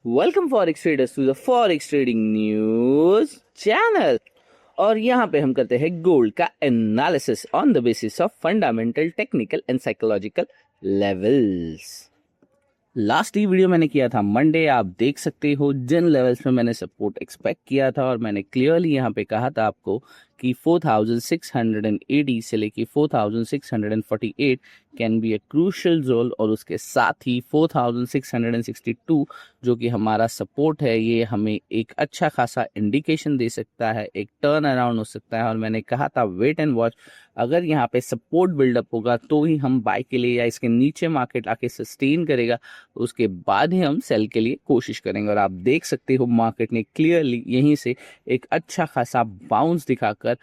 Welcome forex traders to the forex trading news channel. और यहाँ पे हम करते हैं गोल्ड का analysis on the basis of fundamental, technical and psychological levels. Last ही वीडियो मैंने किया था मंडे, आप देख सकते हो जिन लेवल्स में मैंने सपोर्ट एक्सपेक्ट किया था और मैंने क्लियरली यहाँ पे कहा था आपको कि 4680 से लेके 4648 can be a crucial zone, और उसके साथ ही 4662 जो कि हमारा सपोर्ट है, ये हमें एक अच्छा खासा इंडिकेशन दे सकता है, एक टर्न अराउंड हो सकता है। और मैंने कहा था वेट एंड वॉच, अगर यहाँ पे सपोर्ट बिल्डअप होगा तो ही हम बाय के लिए, या इसके नीचे मार्केट आके सस्टेन करेगा उसके बाद ही हम सेल के लिए कोशिश करेंगे। और आप देख सकते हो मार्केट ने क्लियरली यहीं से एक अच्छा खासा बाउंस दिखाकर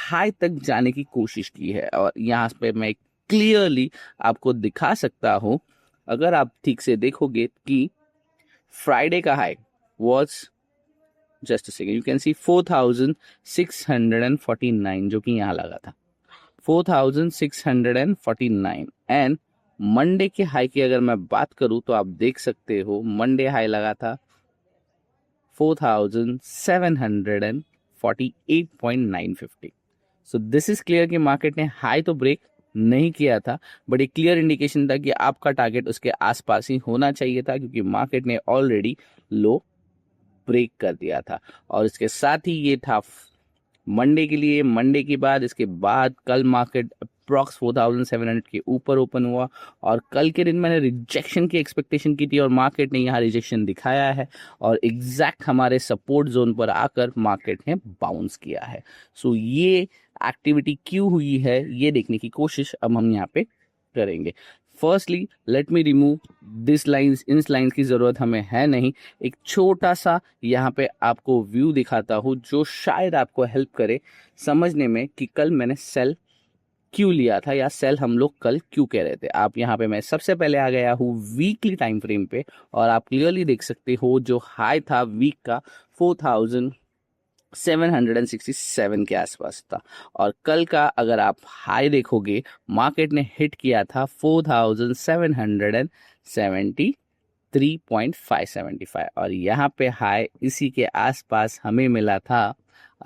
हाई तक जाने की कोशिश की है। और यहाँ पे मैं क्लियरली आपको दिखा सकता हूं, अगर आप ठीक से देखोगे कि फ्राइडे का high was just a second, you can see 4649 जो कि यहाँ लगा था 4649। एंड मंडे के हाई की अगर मैं बात करूं तो आप देख सकते हो मंडे हाई लगा था 4748.950। सो दिस इज क्लियर कि मार्केट ने हाई तो ब्रेक नहीं किया था, बट एक क्लियर इंडिकेशन था कि आपका टारगेट उसके आसपास ही होना चाहिए था, क्योंकि मार्केट ने ऑलरेडी लो ब्रेक कर दिया था। और इसके साथ ही ये था मंडे के लिए। मंडे के बाद इसके बाद कल मार्केट अप्रॉक्स 4700 के ऊपर ओपन हुआ, और कल के दिन मैंने रिजेक्शन की एक्सपेक्टेशन की थी और मार्केट ने यहाँ रिजेक्शन दिखाया है, और एग्जैक्ट हमारे सपोर्ट जोन पर आकर मार्केट ने बाउंस किया है। सो ये एक्टिविटी क्यों हुई है ये देखने की कोशिश अब हम यहाँ पे करेंगे। Firstly let me remove this lines, in lines की ज़रूरत हमें है नहीं। एक छोटा सा यहाँ पे आपको व्यू दिखाता हूँ जो शायद आपको हेल्प करे समझने में कि कल मैंने सेल क्यों लिया था, या सेल हम लोग कल क्यों कह रहे थे। आप यहाँ पे मैं सबसे पहले आ गया हूँ वीकली टाइम फ्रेम पे, और आप क्लियरली देख सकते हो जो हाई था वीक का 4767 के आसपास था, और कल का अगर आप हाई देखोगे मार्केट ने हिट किया था 4773.575, और यहाँ पे हाई इसी के आसपास हमें मिला था।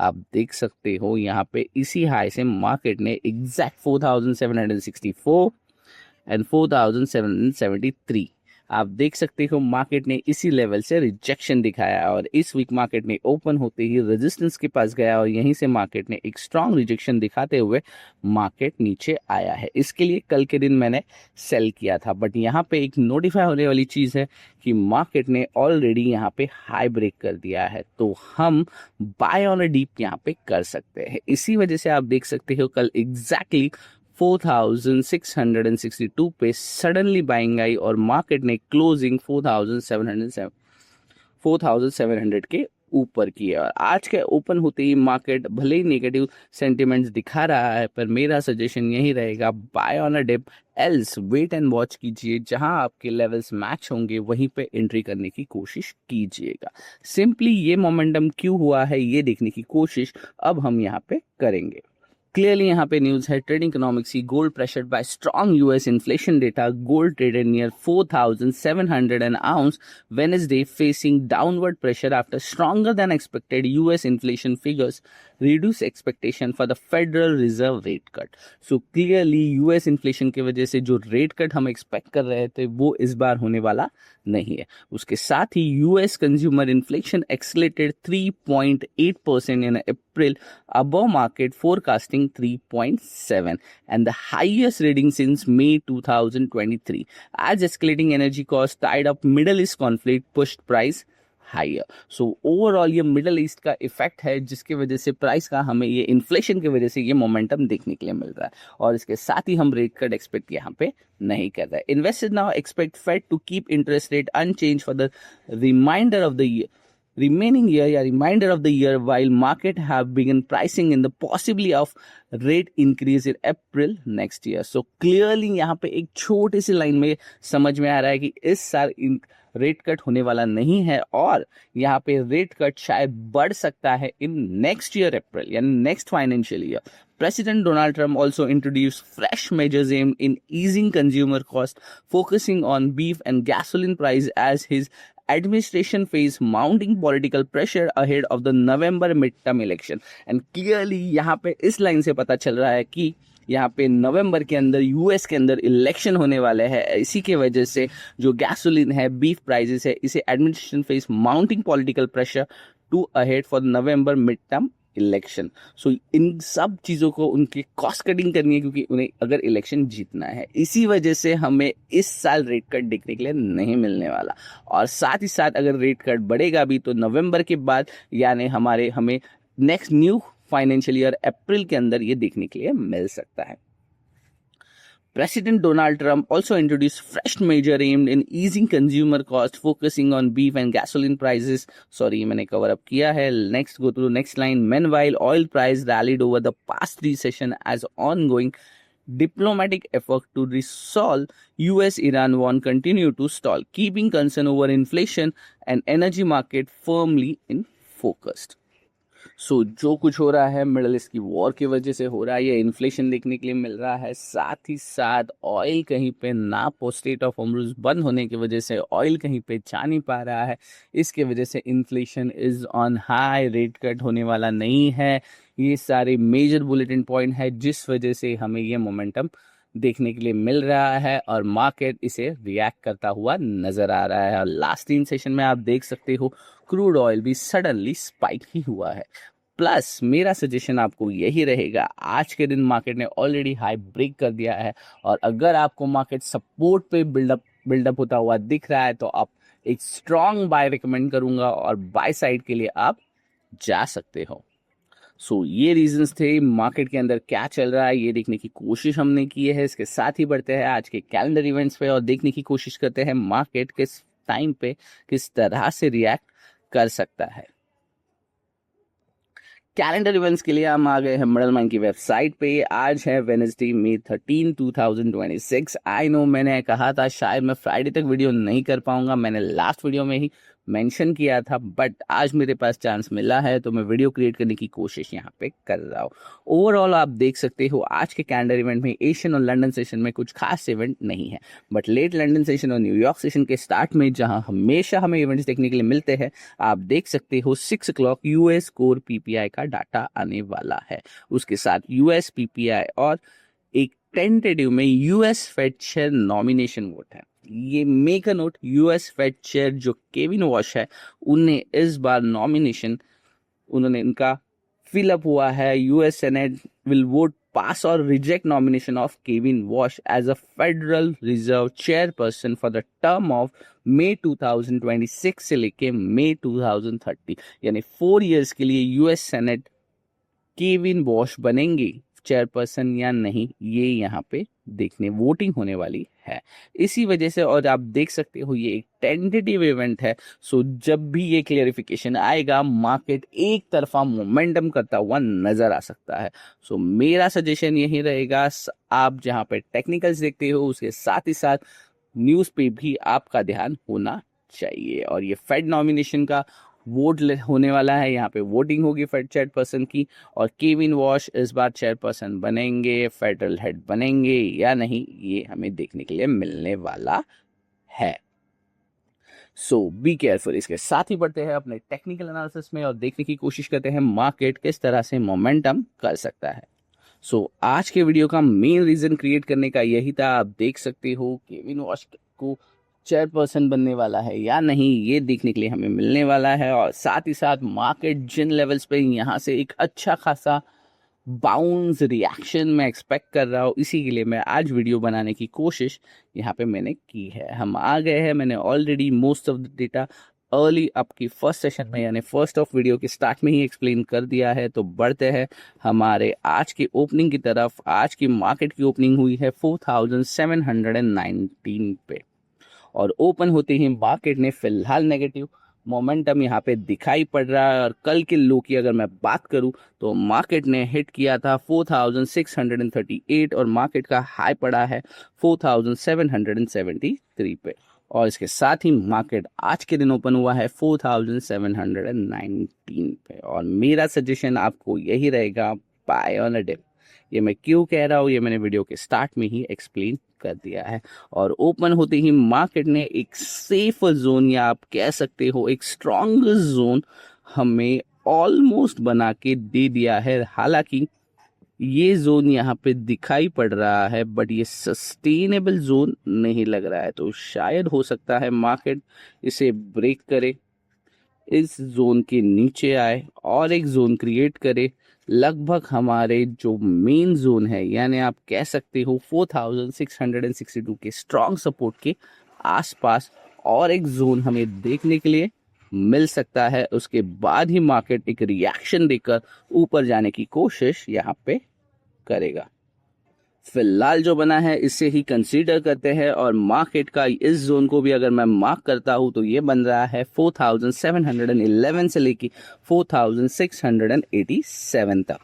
आप देख सकते हो यहाँ पे इसी हाई से मार्केट ने एग्जैक्ट 4764 एंड 4773, आप देख सकते हो मार्केट ने इसी लेवल से रिजेक्शन दिखाया, और इस वीक मार्केट ने ओपन होते ही रेजिस्टेंस के पास गया और यहीं से मार्केट ने एक स्ट्रांग रिजेक्शन दिखाते हुए मार्केट नीचे आया है। इसके लिए कल के दिन मैंने सेल किया था, बट यहाँ पे एक नोटिफाई होने वाली चीज़ है कि मार्केट ने ऑलरेडी यहाँ पे हाई ब्रेक कर दिया है, तो हम बाय ऑन अ डीप यहाँ पे कर सकते हैं। इसी वजह से आप देख सकते हो कल एग्जैक्टली 4662 पे सडनली बाइंग आई, और मार्केट ने क्लोजिंग 4700 के ऊपर की है। और आज के ओपन होते ही मार्केट भले ही नेगेटिव सेंटिमेंट्स दिखा रहा है, पर मेरा सजेशन यही रहेगा buy on a dip, else wait and watch कीजिए। जहां आपके लेवल्स मैच होंगे वहीं पे एंट्री करने की कोशिश कीजिएगा। सिंपली ये मोमेंटम क्यों हुआ है ये देखने की कोशिश अब हम यहाँ पे करेंगे। क्लियरली यहाँ पे न्यूज है ट्रेडिंग इकोनॉमिक्स की, gold pressured bye strong US inflation data, gold traded near 4700 an ounce Wednesday, facing downward pressure after stronger than expected US inflation figures reduce expectation for the Federal Reserve rate cut। So clearly US inflation की वजह से जो rate cut हम expect कर रहे थे वो इस बार होने वाला नहीं है। उसके साथ ही US consumer inflation accelerated 3.8% in April, above market forecasting 3.7, and the highest reading since May 2023, as escalating energy costs tied up Middle East conflict pushed price higher. So overall ये मिडल ईस्ट का effect है जिसकी वजह से price का हमें ये inflation की वजह से ये मोमेंटम देखने के लिए मिल रहा है, और इसके साथ ही हम रेट कट एक्सपेक्ट यहाँ पे नहीं कर रहे हैं। Investors now expect Fed to keep interest rate unchange for the reminder of the remaining year, या remainder of the year, while market have begun pricing in the possibility of rate increase in April next year। So clearly यहाँ पे एक छोटी सी line में समझ में आ रहा है कि इस साल रेट कट होने वाला नहीं है, और यहाँ पे रेट कट शायद बढ़ सकता है इन नेक्स्ट ईयर अप्रैल, यानी next financial year. President Donald Trump also introduced fresh measures aimed in easing consumer cost, focusing on beef and gasoline price as his administration face mounting political pressure ahead of the November midterm election. And clearly यहाँ पे इस line से पता चल रहा है कि यहाँ पे नवंबर के अंदर यूएस के अंदर इलेक्शन होने वाले हैं. इसी के वजह से जो गैसोलीन है, बीफ प्राइसेस है, इसे administration face mounting political pressure to ahead for November mid term election. So इन सब चीज़ों को उनकी कॉस्ट कटिंग करनी है क्योंकि उन्हें अगर इलेक्शन जीतना है. इसी वजह से हमें इस साल रेट कट देखने के लिए नहीं मिलने वाला. और साथ ही साथ अगर रेट कट बढ़ेगा भी तो नवंबर के बाद यानी हमें नेक्स्ट न्यू फाइनेंशियल ईयर अप्रैल के अंदर ये देखने के लिए मिल सकता है. President Donald Trump also introduced fresh measure aimed in easing consumer cost, focusing on beef and gasoline prices. Sorry, मैंने cover up किया है. Next, go to the next line. Meanwhile, oil price rallied over the past 3 sessions as ongoing diplomatic effort to resolve US-Iran war continue to stall, keeping concern over inflation and energy market firmly in focus. सो जो कुछ हो रहा है middle east की war की वजह से हो रहा है, ये इन्फ्लेशन देखने के लिए मिल रहा है. साथ ही साथ ऑयल कहीं पे ना स्टेट ऑफ होर्मुज़ बंद होने की वजह से ऑयल कहीं पे जा नहीं पा रहा है. इसके वजह से inflation is on high, rate cut होने वाला नहीं है. ये सारे मेजर बुलेटिन पॉइंट है जिस वजह से हमें ये मोमेंटम देखने के लिए मिल रहा है और मार्केट इसे रिएक्ट करता हुआ नज़र आ रहा है. और लास्ट 3 सेशन में आप देख सकते हो क्रूड ऑयल भी सडनली स्पाइक ही हुआ है. प्लस मेरा सजेशन आपको यही रहेगा, आज के दिन मार्केट ने ऑलरेडी हाई ब्रेक कर दिया है और अगर आपको मार्केट सपोर्ट पे बिल्डअप होता हुआ दिख रहा है तो आप एक स्ट्रॉन्ग बाय रिकमेंड करूंगा और बाय साइड के लिए आप जा सकते हो. सो ये रीजंस थे. मार्केट के अंदर क्या चल रहा है ये देखने की कोशिश हमने की है. इसके साथ ही बढ़ते हैं आज के कैलेंडर इवेंट्स पे और देखने की कोशिश करते हैं मार्केट किस टाइम पे किस तरह से रिएक्ट कर सकता है. कैलेंडर इवेंट्स के लिए हम आ गए हैं मिडल माइन की वेबसाइट पे. आज है वेडनेसडे May 13, 2026. आई नो मैंने कहा था शायद मैं फ्राइडे तक वीडियो नहीं कर पाऊंगा, मैंने लास्ट वीडियो में ही मेंशन किया था, बट आज मेरे पास चांस मिला है तो मैं वीडियो क्रिएट करने की कोशिश यहाँ पे कर रहा हूँ. ओवरऑल आप देख सकते हो आज के कैलेंडर इवेंट में एशियन और लंदन सेशन में कुछ खास इवेंट नहीं है, बट लेट लंदन सेशन और न्यूयॉर्क सेशन के स्टार्ट में जहाँ हमेशा हमें इवेंट्स देखने के लिए मिलते हैं, आप देख सकते हो 6 o'clock यूएस कोर पीपीआई का डाटा आने वाला है. उसके साथ यूएस पीपीआई और एक टेंटेटिव में US Fed chair nomination vote है. ये make a note, US Fed chair जो केविन वॉश है उन्हें इस बार नॉमिनेशन उनका फिलअप हुआ है. US Senate will vote pass और reject nomination of Kevin Warsh as a Federal Reserve chairperson for the term of May 2026 से लेके May 2030, यानी 4 years के लिए यूएस सेनेट केविन वॉश बनेंगे चेयरपर्सन या नहीं, ये यहाँ पे देखने वोटिंग होने वाली है. इसी वजह से और आप देख सकते हो ये एक टेंटेटिव इवेंट है. सो जब भी ये क्लियरिफिकेशन आएगा मार्केट एक तरफा मोमेंटम करता हुआ नजर आ सकता है. सो मेरा सजेशन यही रहेगा, आप जहाँ पे टेक्निकल्स देखते हो उसके साथ ही साथ न्यूज़ पे भी आपका ध्यान होना चाहिए. और ये फेड नॉमिनेशन का वोट होने वाला है, यहाँ पे वोटिंग होगी फेड चेयरपर्सन की और केविन वॉश इस बार चेयरपर्सन बनेंगे, फेडरल हेड बनेंगे या नहीं, ये हमें देखने के लिए मिलने वाला है. सो बी केयरफुल. इसके साथ ही बढ़ते हैं अपने टेक्निकल एनालिसिस में और देखने की कोशिश करते हैं मार्केट किस तरह से मोमेंटम कर सकता है. सो आज के वीडियो का मेन रीजन क्रिएट करने का यही था. आप देख सकते हो केविन वॉश को चेयरपर्सन बनने वाला है या नहीं, ये देखने के लिए हमें मिलने वाला है. और साथ ही साथ मार्केट जिन लेवल्स पे यहाँ से एक अच्छा खासा बाउंस रिएक्शन मैं एक्सपेक्ट कर रहा हूँ, इसी के लिए मैं आज वीडियो बनाने की कोशिश यहाँ पे मैंने की है. हम आ गए हैं, मैंने already most of the data early आपकी फर्स्ट सेशन में यानी फर्स्ट ऑफ वीडियो के स्टार्ट में ही एक्सप्लेन कर दिया है. तो बढ़ते हैं हमारे आज की ओपनिंग की तरफ. आज की मार्केट की ओपनिंग हुई है 4719 पे और ओपन होते ही मार्केट ने फिलहाल नेगेटिव मोमेंटम यहाँ पे दिखाई पड़ रहा है. और कल के लो की अगर मैं बात करूँ तो मार्केट ने हिट किया था 4638 और मार्केट का हाई पड़ा है 4773 पे. और इसके साथ ही मार्केट आज के दिन ओपन हुआ है 4719 पे. और मेरा सजेशन आपको यही रहेगा, बाय ऑन अ डिप. ये मैं क्यों कह रहा हूँ, ये मैंने वीडियो के स्टार्ट में ही एक्सप्लेन कर दिया है। और ओपन होते ही मार्केट ने एक सेफ जोन, या आप कह सकते हो एक स्ट्रॉन्ग जोन हमें ऑलमोस्ट बना के दे दिया है। हालांकि ये जोन यहाँ पे दिखाई पड़ रहा है, बट ये सस्टेनेबल जोन नहीं लग रहा है, तो शायद हो सकता है मार्केट इसे ब्रेक करे, इस जोन के नीचे आए और एक जोन क्रिएट करे लगभग हमारे जो मेन जोन है, यानी आप कह सकते हो 4662 के स्ट्रॉन्ग सपोर्ट के आसपास और एक जोन हमें देखने के लिए मिल सकता है। उसके बाद ही मार्केट एक रिएक्शन देकर ऊपर जाने की कोशिश यहाँ पे करेगा। फिलहाल जो बना है इसे ही कंसीडर करते हैं, और मार्केट का इस जोन को भी अगर मैं मार्क करता हूं तो ये बन रहा है 4711 से लेके 4687 तक।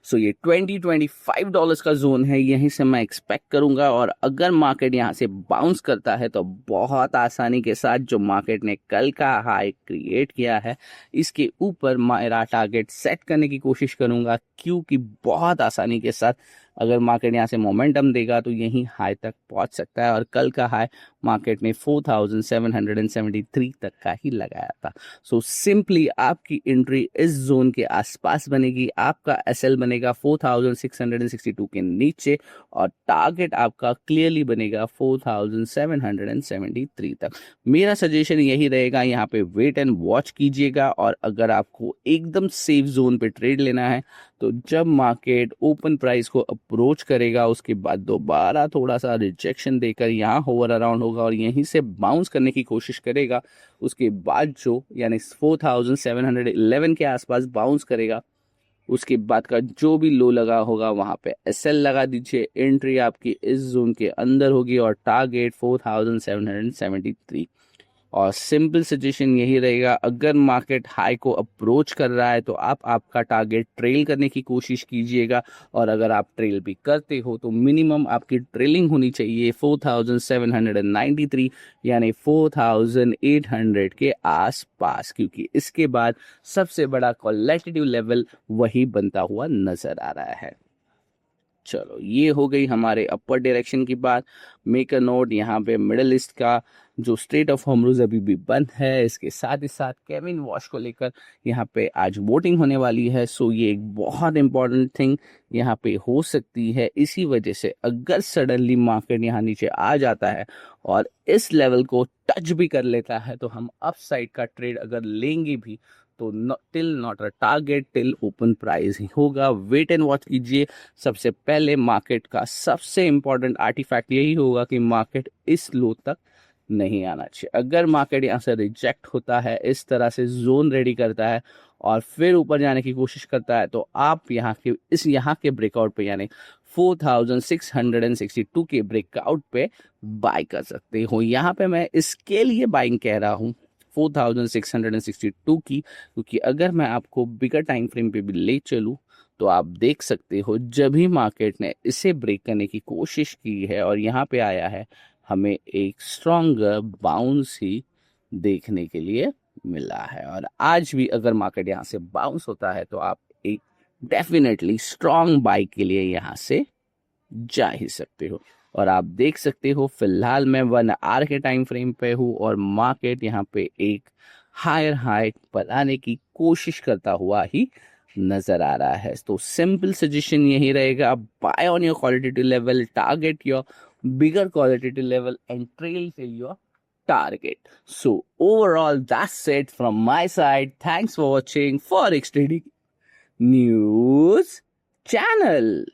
सो ये $20-25 का जोन है, यहीं से मैं एक्सपेक्ट करूंगा। और अगर मार्केट यहाँ से बाउंस करता है तो बहुत आसानी के साथ जो मार्केट ने कल का हाई क्रिएट किया है इसके ऊपर मेरा टारगेट सेट करने की कोशिश करूंगा, क्योंकि बहुत आसानी के साथ अगर मार्केट यहाँ से मोमेंटम देगा तो यहीं हाई तक पहुंच सकता है। और कल का हाई मार्केट ने 4773 तक का ही लगाया था। सो सिंपली आपकी एंट्री इस जोन के आसपास बनेगी, आपका एसएल बनेगा 4662 के नीचे, और टारगेट आपका क्लियरली बनेगा 4773 तक। मेरा सजेशन यही रहेगा, यहाँ पे वेट एंड वॉच कीजिएगा। और अगर आपको एकदम सेफ जोन पे ट्रेड लेना है तो जब मार्केट ओपन प्राइस को अप्रोच करेगा उसके बाद दोबारा थोड़ा सा रिजेक्शन देकर यहाँ होवर अराउंड होगा और यहीं से बाउंस करने की कोशिश करेगा। उसके बाद जो यानी 4711 के आसपास बाउंस करेगा, उसके बाद का जो भी लो लगा होगा वहां पे एसएल लगा दीजिए। एंट्री आपकी इस जोन के अंदर होगी और टारगेट 4773। और सिंपल सजेशन यही रहेगा, अगर मार्केट हाई को अप्रोच कर रहा है तो आप आपका टारगेट ट्रेल करने की कोशिश कीजिएगा। और अगर आप ट्रेल भी करते हो तो मिनिमम आपकी ट्रेलिंग होनी चाहिए 4793 यानी 4800 के आसपास, क्योंकि इसके बाद सबसे बड़ा क्वालिटेटिव लेवल वही बनता हुआ नजर आ रहा है। चलो ये हो गई हमारे अपर डायरेक्शन की बात। मेक अ नोट, यहाँ पे मिडल ईस्ट का जो स्ट्रेट ऑफ हॉर्मुज़ अभी भी बंद है, इसके साथ ही साथ केविन वॉश को लेकर यहाँ पे आज वोटिंग होने वाली है। सो ये एक बहुत इंपॉर्टेंट थिंग यहाँ पे हो सकती है। इसी वजह से अगर सडनली मार्केट यहाँ नीचे आ जाता है और इस लेवल को टच भी कर लेता है तो हम अप साइड का ट्रेड अगर लेंगे भी तो till not a target, till open price ही होगा। वेट एंड वॉच कीजिए। सबसे पहले मार्केट का सबसे इंपॉर्टेंट आर्टिफैक्ट यही होगा कि मार्केट इस लो तक नहीं आना चाहिए। अगर मार्केट यहाँ से रिजेक्ट होता है, इस तरह से जोन रेडी करता है और फिर ऊपर जाने की कोशिश करता है, तो आप यहाँ के ब्रेकआउट पे यानी 4662 के ब्रेकआउट पे बाय कर सकते हो। यहाँ पे मैं इसके लिए बाइंग कह रहा हूँ 4662 की, क्योंकि अगर मैं आपको बिगर टाइम फ्रेम पे भी ले चलूँ तो आप देख सकते हो जब भी मार्केट ने इसे ब्रेक करने की कोशिश की है और यहाँ पे आया है, हमें एक स्ट्रॉन्गर बाउंस ही देखने के लिए मिला है। और आज भी अगर मार्केट यहाँ से बाउंस होता है तो आप एक डेफिनेटली स्ट्रॉन्ग बाई के लिए यहाँ से जा ही सकते हो। और आप देख सकते हो फिलहाल मैं 1 आवर के टाइम फ्रेम पे हूँ और मार्केट यहाँ पे एक हायर हाई बनाने की कोशिश करता हुआ ही नजर आ रहा है। तो सिंपल सजेशन यही रहेगा, buy on your qualitative level, target your bigger qualitative level and trail till your target. So overall that's it from my side. Thanks for watching Forex Trading News channel.